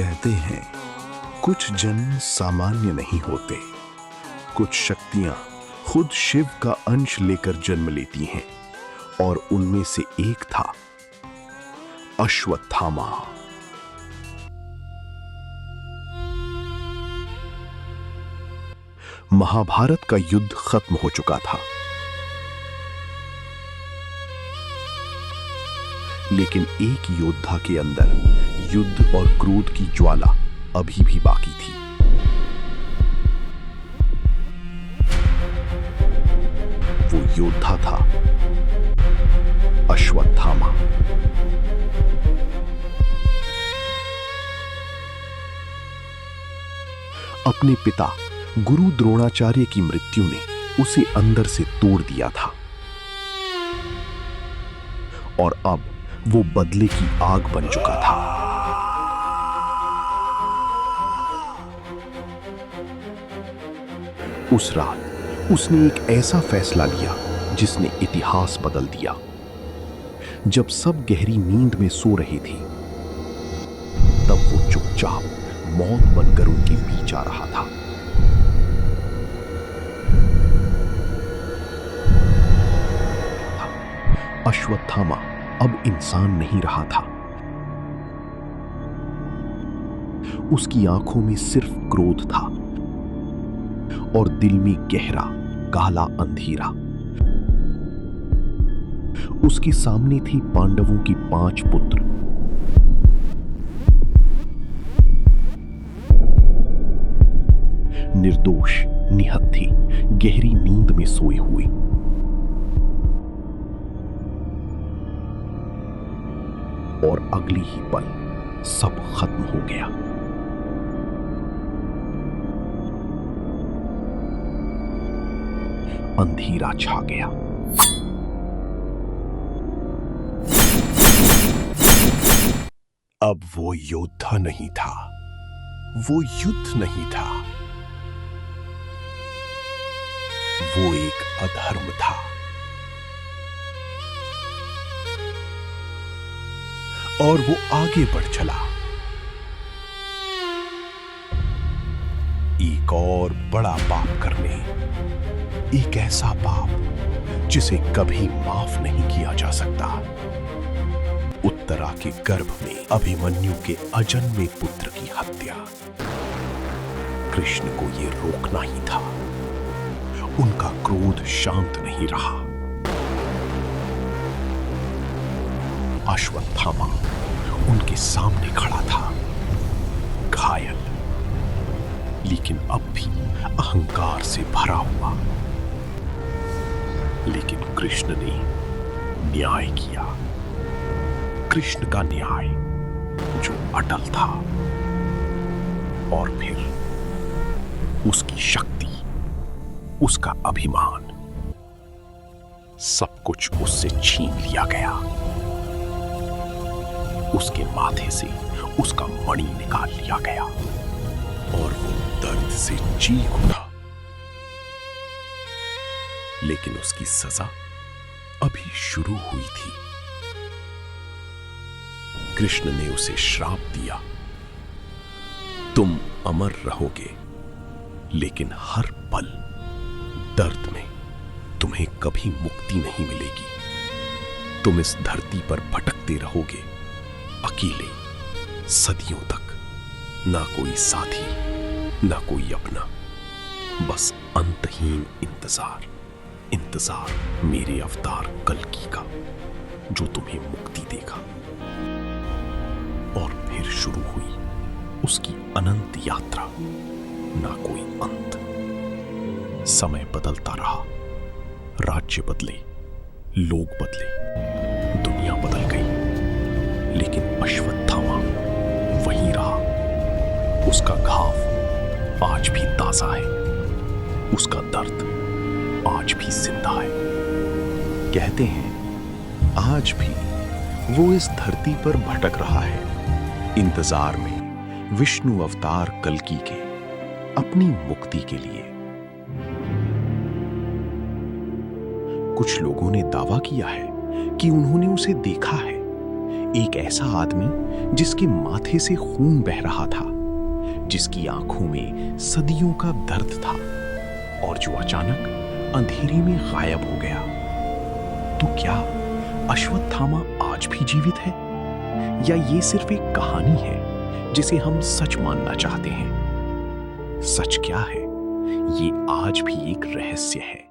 कहते हैं कुछ जन्म सामान्य नहीं होते। कुछ शक्तियां खुद शिव का अंश लेकर जन्म लेती हैं और उनमें से एक था अश्वत्थामा। महाभारत का युद्ध खत्म हो चुका था, लेकिन एक योद्धा के अंदर युद्ध और क्रोध की ज्वाला अभी भी बाकी थी। वो योद्धा था अश्वत्थामा। अपने पिता गुरु द्रोणाचार्य की मृत्यु ने उसे अंदर से तोड़ दिया था और अब वो बदले की आग बन चुका था। उस रात उसने एक ऐसा फैसला लिया जिसने इतिहास बदल दिया। जब सब गहरी नींद में सो रहे थे, तब वो चुपचाप मौत बनकर उनके बीच आ रहा था। अश्वत्थामा अब इंसान नहीं रहा था। उसकी आंखों में सिर्फ क्रोध था और दिल में गहरा काला अंधेरा। उसके सामने थे पांडवों की 5 पुत्र। निर्दोष निहत्थे गहरी नींद में सोए हुए। और अगली ही पल सब खत्म हो गया। अंधेरा छा गया। अब वो योद्धा नहीं था, वो युद्ध नहीं था, वो एक अधर्म था। और वो आगे बढ़ चला। एक और बड़ा पाप करने, एक ऐसा पाप जिसे कभी माफ नहीं किया जा सकता। उत्तरा के गर्भ में अभिमन्यु के अजन्मे पुत्र की हत्या। कृष्ण को यह रोकना ही था। उनका क्रोध शांत नहीं रहा। अश्वत्थामा उनके सामने खड़ा था, घायल, लेकिन अब भी अहंकार से भरा हुआ। लेकिन कृष्ण ने न्याय किया। कृष्ण का न्याय जो अटल था। और फिर उसकी शक्ति, उसका अभिमान, सब कुछ उससे छीन लिया गया। उसके माथे से उसका मणि निकाल लिया गया और वो दर्द से चीख उठा। लेकिन उसकी सजा अभी शुरू हुई थी। कृष्ण ने उसे श्राप दिया, तुम अमर रहोगे, लेकिन हर पल दर्द में तुम्हें कभी मुक्ति नहीं मिलेगी। तुम इस धरती पर भटकते रहोगे, अकेले, सदियों तक। ना कोई साथी, ना कोई अपना, बस अंतहीन इंतजार। इंतजार मेरे अवतार कल्कि का, जो तुम्हें मुक्ति देगा। और फिर शुरू हुई उसकी अनंत यात्रा। ना कोई अंत। समय बदलता रहा, राज्य बदले, लोग बदले, दुनिया बदल गई, लेकिन अश्वत्थामा वहीं रहा। उसका घाव आज भी ताजा है, उसका दर्द आज भी जिंदा है। कहते हैं आज भी वो इस धरती पर भटक रहा है, इंतजार में विष्णु अवतार कल्कि के, अपनी मुक्ति के लिए। कुछ लोगों ने दावा किया है कि उन्होंने उसे देखा है, एक ऐसा आदमी जिसके माथे से खून बह रहा था, जिसकी आंखों में सदियों का दर्द था और जो अचानक अंधेरे में गायब हो गया। तो क्या अश्वत्थामा आज भी जीवित है, या ये सिर्फ एक कहानी है जिसे हम सच मानना चाहते हैं? सच क्या है, ये आज भी एक रहस्य है।